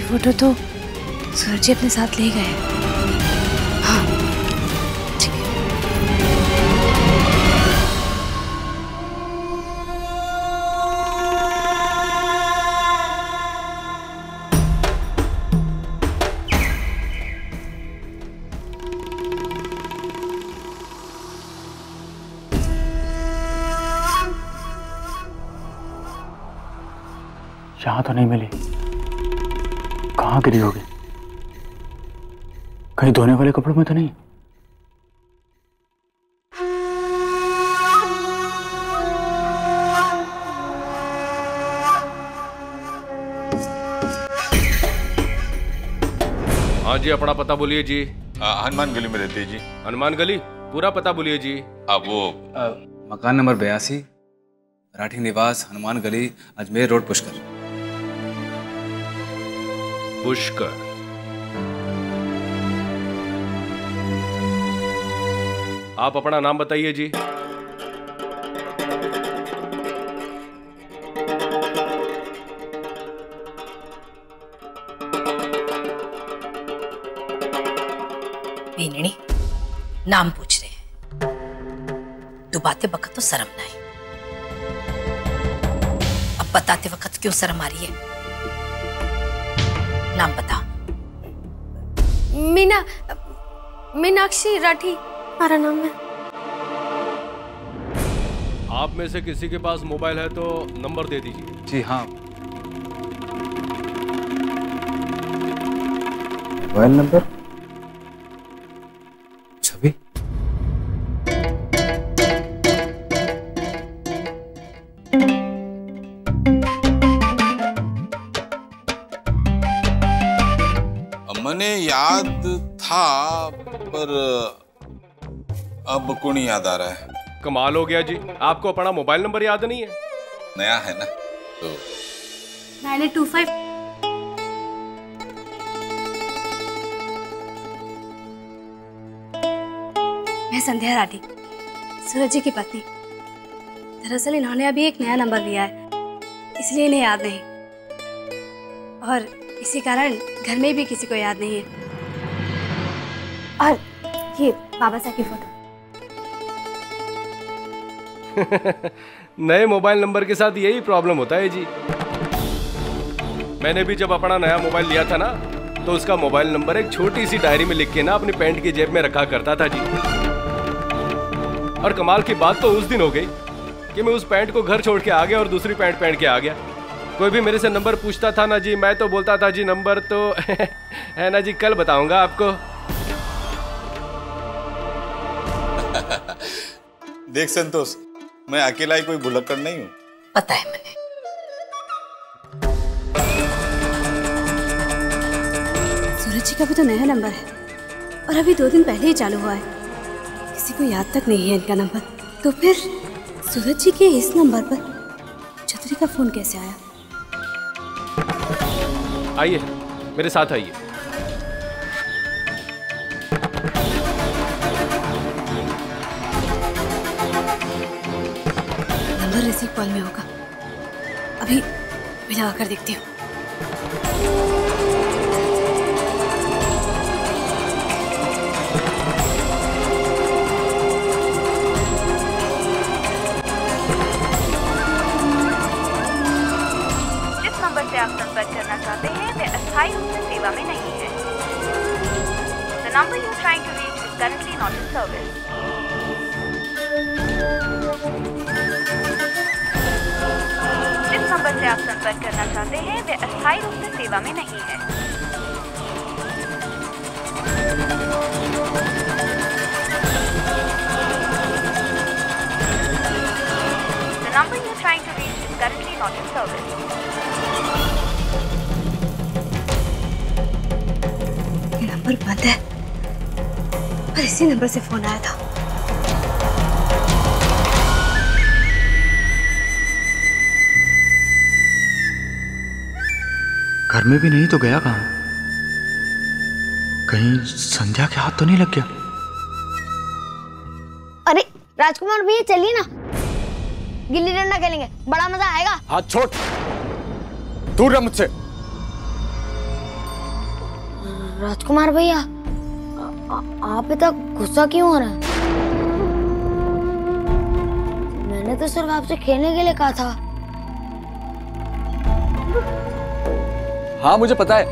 Photo तो सूरज जी अपने साथ ले गए। हाँ ठीक है। यहाँ तो नहीं मिली, कहाँ गिरी होगी? कहीं धोने वाले कपड़ों में तो नहीं? हाँ जी, अपना पता बोलिए जी। हनुमान गली में रहते हैं जी। हनुमान गली, पूरा पता बोलिए जी। वो मकान नंबर 82, राठी निवास, हनुमान गली, अजमेर रोड, पुष्कर। पुष्कर। आप अपना नाम बताइए जी। बीननी, नाम पूछ रहे हैं, तू बातें वक्त तो शर्म ना है। अब बताते वक्त क्यों शर्म आ रही है? नाम बता। मीनाक्षी राठी हमारा नाम है। आप में से किसी के पास मोबाइल है तो नंबर दे दीजिए। जी हाँ। मोबाइल नंबर छवि। मने याद था पर अब को नहीं याद आ रहा है। कमाल हो गया जी, आपको अपना मोबाइल नंबर याद नहीं है? नया है ना तो। 9825। मैं संध्या राठी, सूरज जी की पत्नी। दरअसल इन्होंने अभी एक नया नंबर लिया है, इसलिए इन्हें याद नहीं, और इसी कारण घर में भी किसी को याद नहीं है। और ये बाबा साहब की फोटो। नए मोबाइल नंबर के साथ यही प्रॉब्लम होता है जी। मैंने भी जब अपना नया मोबाइल लिया था ना, तो उसका मोबाइल नंबर एक छोटी सी डायरी में लिख के ना अपनी पैंट की जेब में रखा करता था जी। और कमाल की बात तो उस दिन हो गई कि मैं उस पैंट को घर छोड़ के आ गया और दूसरी पैंट पहन के आ गया। कोई भी मेरे से नंबर पूछता था ना जी, मैं तो बोलता था जी नंबर तो है ना जी, कल बताऊंगा आपको। देख संतोष, मैं अकेला ही कोई भुलक्कड़ नहीं हूँ। पता है मैंने। सूरज जी का भी तो नया नंबर है, और अभी 2 दिन पहले ही चालू हुआ है। किसी को याद तक नहीं है इनका नंबर। तो फिर सूरज जी के इस नंबर पर छतरी का फोन कैसे आया? आइए मेरे साथ आइए। नंबर रिसीव कॉल में होगा, अभी लगा कर देखती हूँ। आप संपर्क करना चाहते हैं वे अस्थायी रूप से सेवा में नहीं है। The number you are trying to reach is currently not in service. जिस नंबर से आप संपर्क करना चाहते हैं वे अस्थायी रूप से सेवा में नहीं है। The number you are trying to reach is currently not in service. Number बंद है, पर इसी नंबर से फोन आया था। घर में भी नहीं तो गया कहाँ? कहीं संध्या के हाथ तो नहीं लग गया? अरे राजकुमार भैया चलिए ना, गिल्ली डंडा खेलेंगे, बड़ा मजा आएगा। हाथ छोड़, दूर रह मुझसे। राजकुमार भैया, आप इतना गुस्सा क्यों हो रहे हैं? मैंने तो सिर्फ आपसे खेलने के लिए कहा था। हाँ मुझे पता है,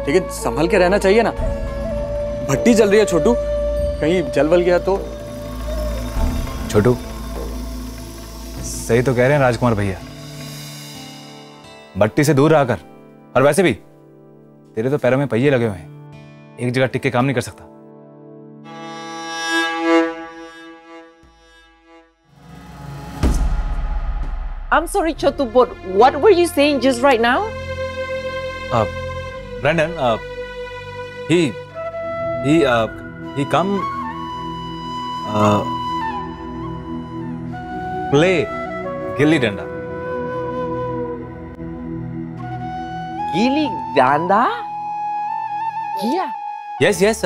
लेकिन संभल के रहना चाहिए ना। भट्टी जल रही है छोटू, कहीं जल वल गया तो। छोटू सही तो कह रहे हैं राजकुमार भैया, भट्टी से दूर रहा कर। और वैसे भी तेरे तो पैरों में पहिए लगे हुए हैं, एक जगह टिक के काम नहीं कर सकता। I'm sorry, Chotu, but what were you saying just right now? Brandon, he come play gilli danda. Gilli danda? Yeah. Yes.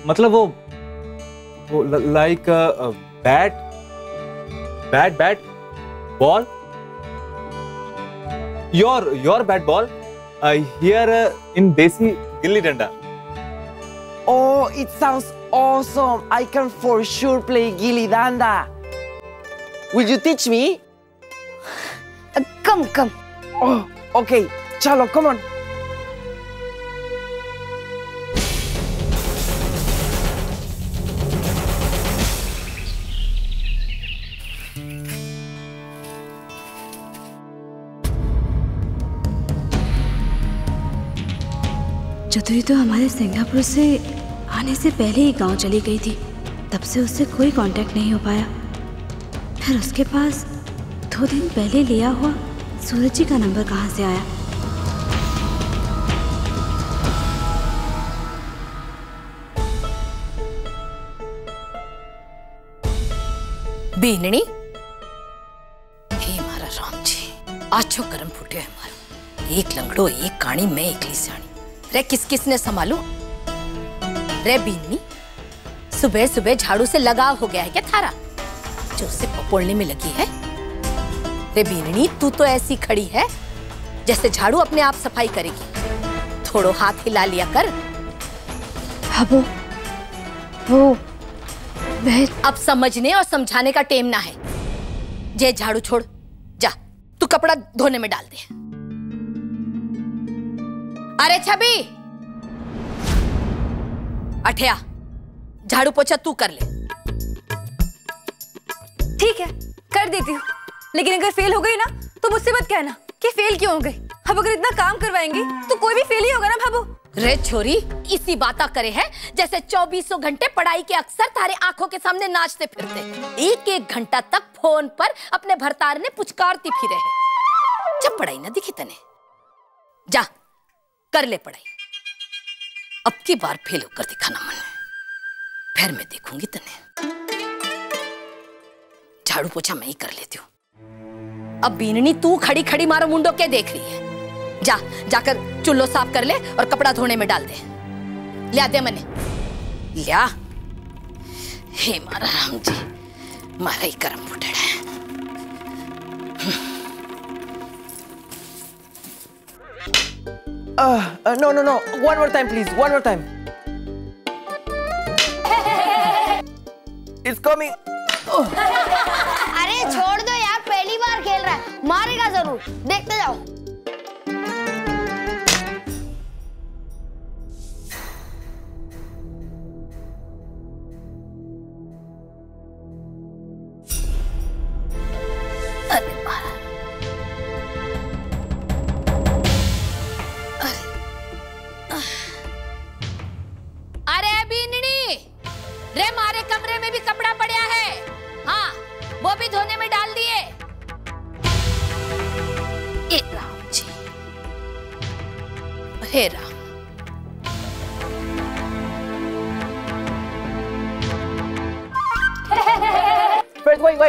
मतलब वो like bat ball. Your bat ball. Here in Desi gilli danda. Oh, it sounds awesome. I can for sure play gilli danda. Will you teach me? Come. Oh, okay. Chalo, come on. Chaturi तो हमारे Singapore से आने से पहले ही गांव चली गई थी, तब से उससे कोई कांटेक्ट नहीं हो पाया। फिर उसके पास 2 दिन पहले लिया हुआ सूरज जी का नंबर कहाँ से आया? बीननी, हे मारा राम जी, आछो करम फूटे है मारो। एक लंगड़ो एक काणी, मैं एकली सियाणी। रे किस ने संभालू? रे बीननी, सुबह सुबह झाड़ू से लगाव हो गया है क्या थारा, जो उसे पपोड़ने में लगी है? रे बीननी, तू तो ऐसी खड़ी है जैसे झाड़ू अपने आप सफाई करेगी। थोड़ो हाथ हिला लिया कर। वो अब समझने और समझाने का टेम ना है। जे झाड़ू छोड़, जा तू कपड़ा धोने में डाल दे। अरे छबी, अठया, झाड़ू पोछा तू कर ले। ठीक है, कर देती हूँ, लेकिन अगर फेल हो गई ना तो मुझसे मत कहना कि फेल क्यों हो गई। अब अगर इतना काम करवाएंगी तो कोई भी फेल ही होगा ना भाभू। रे छोरी, इसी बाता करे है जैसे 24 घंटे पढ़ाई के अक्सर तारे आंखों के सामने नाचते फिरते, 1-1 घंटा तक फोन पर अपने भरतार ने पुचकारती फिरे है। जब पढ़ाई ना दिखी तने, जा कर ले पढ़ाई। अब की बार फेल होकर दिखाना मन है, फिर मैं देखूंगी तने। झाड़ू पोछा मैं ही कर लेती हूँ। अब बीननी तू खड़ी खड़ी मारो मुंडो के देख रही है। जाकर चुल्लो साफ कर ले और कपड़ा धोने में डाल दे। लिया दे मने, लिया। हे मारा राम जी, मारा ही करम फुटड़ा है। No. One more time, please. One more time. It's coming. अरे छोड़ दो यार, पहली बार खेल रहा है, मारेगा जरूर, देखते जाओ। अरे बीननी, रे मारे कमरे में भी कपड़ा पड़ा है। हाँ, वो भी धोने में डाल दिए। ए राम जी, हे Ram.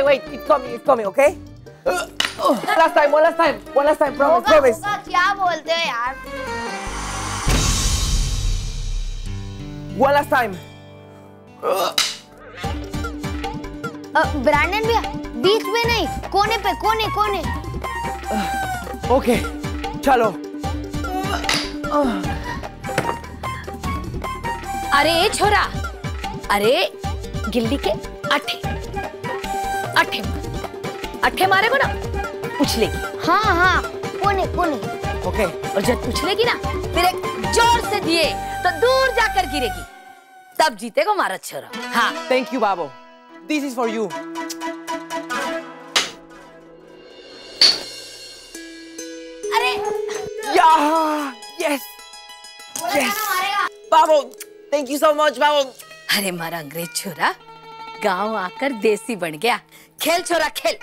Wait. It's coming, okay? Last time, one last time, promise. क्या बोलते हो यार? One last time. ब्रांडन भैया, बीच में नहीं, कोने पे, कोने। Okay, चलो। अरे छोरा, अरे गिल्ली के अठे अठे अठे मारे को ना उछलेगी। हाँ हाँ, कोने कोने। ओके, और जब उछलेगी ना फिर एक जोर से दिए तो दूर जाकर गिरेगी, तब जीतेगा हमारा छोरा। हाँ, Thank you, Babo. This is for you. अरे Yeah! Yes! Yes! Babo, thank you so much, Babo. अरे मारा अंग्रेज छोरा गांव आकर देसी बन गया। खेल छोरा खेल।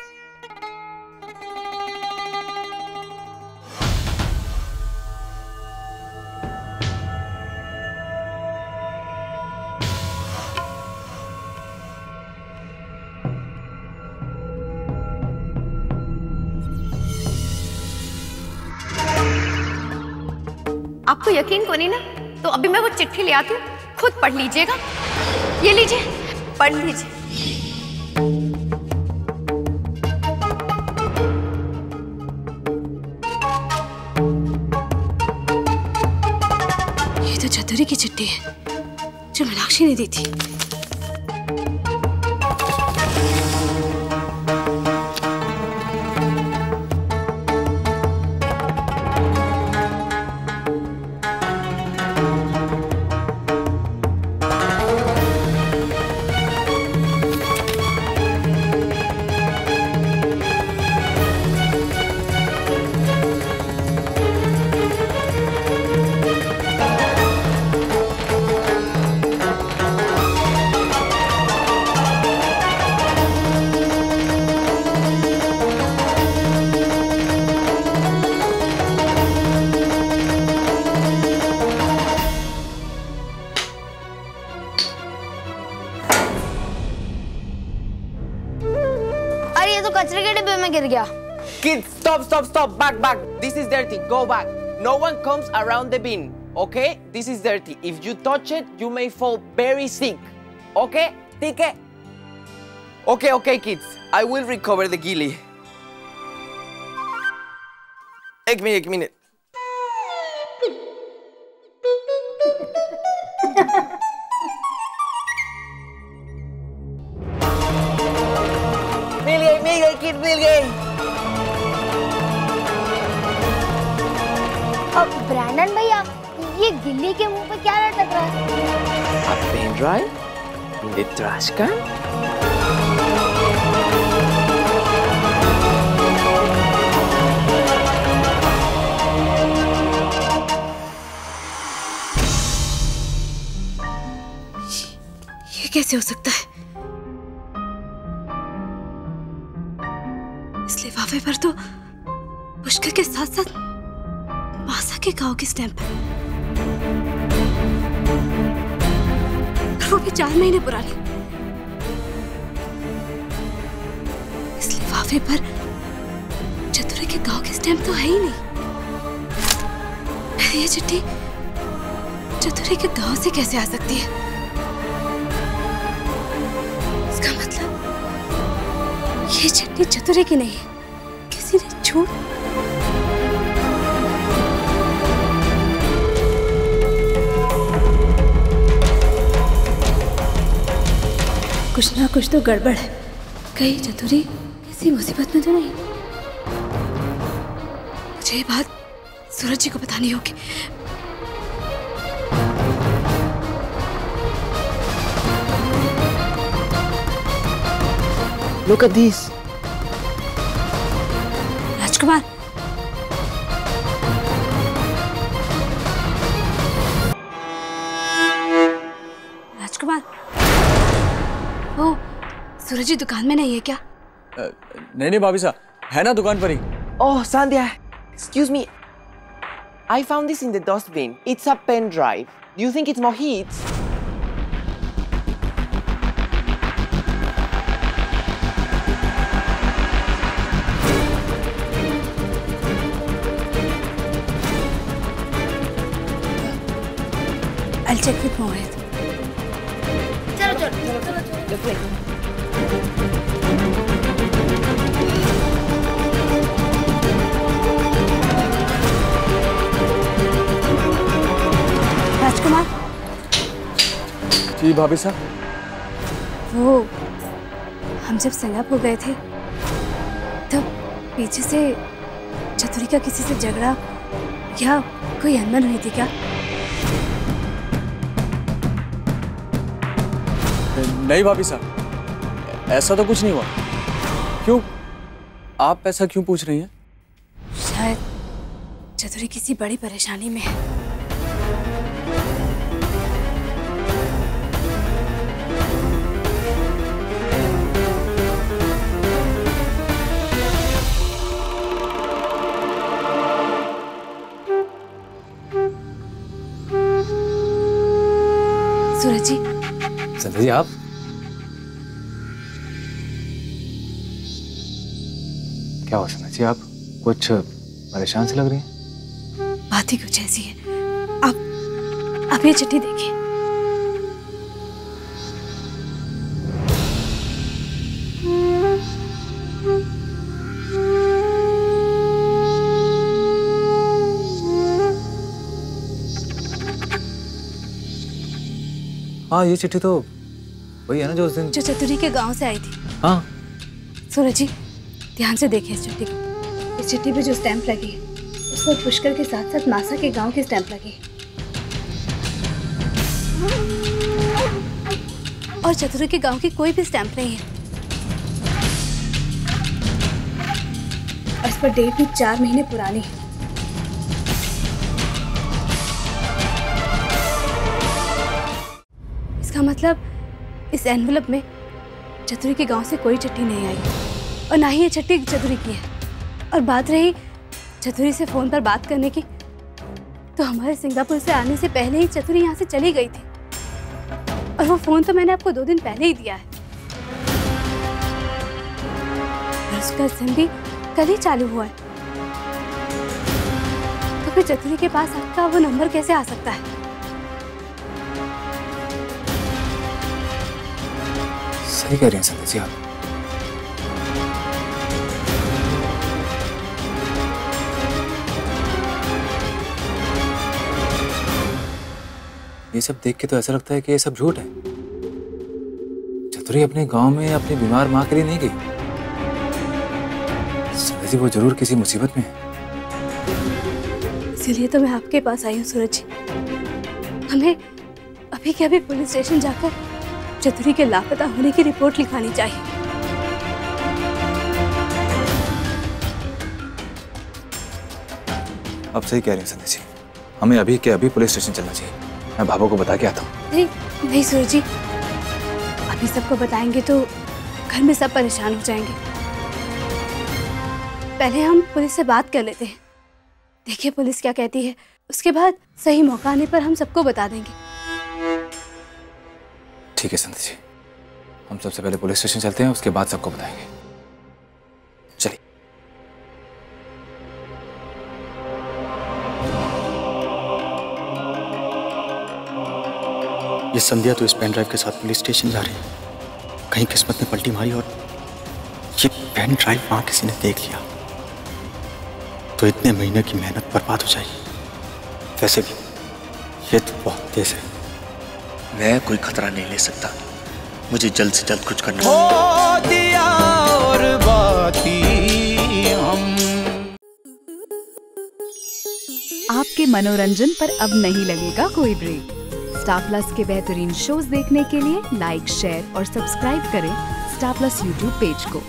आपको यकीन को नहीं ना, तो अभी मैं वो चिट्ठी ले आती हूँ, खुद पढ़ लीजिएगा। ये लीजिए, पढ़ लीजिए। ये तो चतुरी की चिट्ठी है जो मीनाक्षी ने दी थी। कचरे के डिब्बे में गिर गया। Kids, stop. Back. This is dirty. Go back. No one comes around the bin. Okay? This is dirty. If you touch it, you may fall very sick. Okay? ठीक है? Okay, kids. I will recover the gilly. एक minute. मिल गई kid, मिल गई। अब Brandon भैया, ये गिल्ली के मुंह पे क्या लटक रहा है? A pen drive in the trash can? ये कैसे हो सकता है? इस लिफाफे पर तो पुष्कर के साथ साथ मासा के गांव की स्टैंप है, वो भी 4 महीने पुरानी। इस लिफाफे पर चतुरी के गांव की स्टैंप तो है ही नहीं। ये चिट्ठी चतुरी के गांव से कैसे आ सकती है? इसका मतलब ये चिट्ठी चतुरे की नहीं है, किसी ने छूट। कुछ ना कुछ तो गड़बड़ है। कहीं चतुरी किसी मुसीबत में तो नहीं? मुझे ये बात सूरज जी को बतानी होगी। Look at this. राजकुमार, वो सूरज जी दुकान में नहीं है क्या? नहीं भाभी साहब, है ना दुकान पर ही। Oh, Sandhya, excuse me. I found this in the dustbin. It's a pen drive. Do you think it's Mohit's? I'll check with Mohit. चलो। राजकुमार, जी भाभी साहब। वो हम जब सिंगापुर गए थे तब पीछे से चतुरी का किसी से झगड़ा या कोई अनबन हुई थी क्या? नहीं भाभी साहब, ऐसा तो कुछ नहीं हुआ। क्यों, आप ऐसा क्यों पूछ रही हैं? शायद चतुरी किसी बड़ी परेशानी में है। सूरज जी। संध्या जी, आप क्या हो संध्या जी, आप कुछ परेशान से लग रही हैं? बात ही कुछ ऐसी है। आप ये चिट्ठी देखिए। हाँ, ये चिट्ठी तो वही है ना जो उस दिन जो चतुरी के गांव से आई थी। हाँ सूरज जी, ध्यान से देखिए इस चिट्ठी को। इस चिट्ठी पे जो स्टैंप लगी है उस पर पुष्कर के साथ साथ मासा के गांव की स्टैंप लगी है। और चतुरी के गांव की कोई भी स्टैंप नहीं है। और इस पर डेट भी 4 महीने पुरानी है। इसका मतलब इस एनवेलप में चतुरी के गांव से कोई चिट्ठी नहीं आई और ना ही ये चिट्ठी चतुरी की है। और बात रही चतुरी से फोन पर बात करने की, तो हमारे सिंगापुर से आने से पहले ही चतुरी यहाँ से चली गई थी और वो फोन तो मैंने आपको 2 दिन पहले ही दिया है। और उसका सिम भी कल ही चालू हुआ है। तो फिर चतुरी के पास आपका वो नंबर कैसे आ सकता है? सही कह रही हैं संध्या जी आप। ये सब देख के तो ऐसा लगता है कि ये सब झूठ है। चतुरी अपने गांव में अपनी बीमार माँ के लिए नहीं गई। संध्या जी, वो जरूर किसी मुसीबत में है। इसीलिए तो मैं आपके पास आई हूँ सूरज जी। हमें अभी के अभी पुलिस स्टेशन जाकर चतुरी के लापता होने की रिपोर्ट लिखानी चाहिए। आप सही कह रही हैं संध्या जी, हमें अभी के अभी पुलिस स्टेशन चलना चाहिए। मैं भाभो को बता के आता हूँ। नहीं सूरज जी, अभी सबको बताएंगे तो घर में सब परेशान हो जाएंगे। पहले हम पुलिस से बात कर लेते हैं, देखिए पुलिस क्या कहती है। उसके बाद सही मौका आने पर हम सबको बता देंगे। ठीक है संध्या जी, हम सबसे पहले पुलिस स्टेशन चलते हैं, उसके बाद सबको बताएंगे। चलिए। ये संध्या तो इस पेन ड्राइव के साथ पुलिस स्टेशन जा रही है। कहीं किस्मत ने पलटी मारी और ये पेन ड्राइव वहां किसी ने देख लिया तो इतने महीने की मेहनत बर्बाद हो जाएगी। वैसे भी ये तो बहुत तेज है। मैं कोई खतरा नहीं ले सकता, मुझे जल्द से जल्द कुछ करना है। दिया और बाती हम। आपके मनोरंजन पर अब नहीं लगेगा कोई ब्रेक। स्टार प्लस के बेहतरीन शोज देखने के लिए लाइक, शेयर और सब्सक्राइब करें स्टार प्लस यूट्यूब पेज को।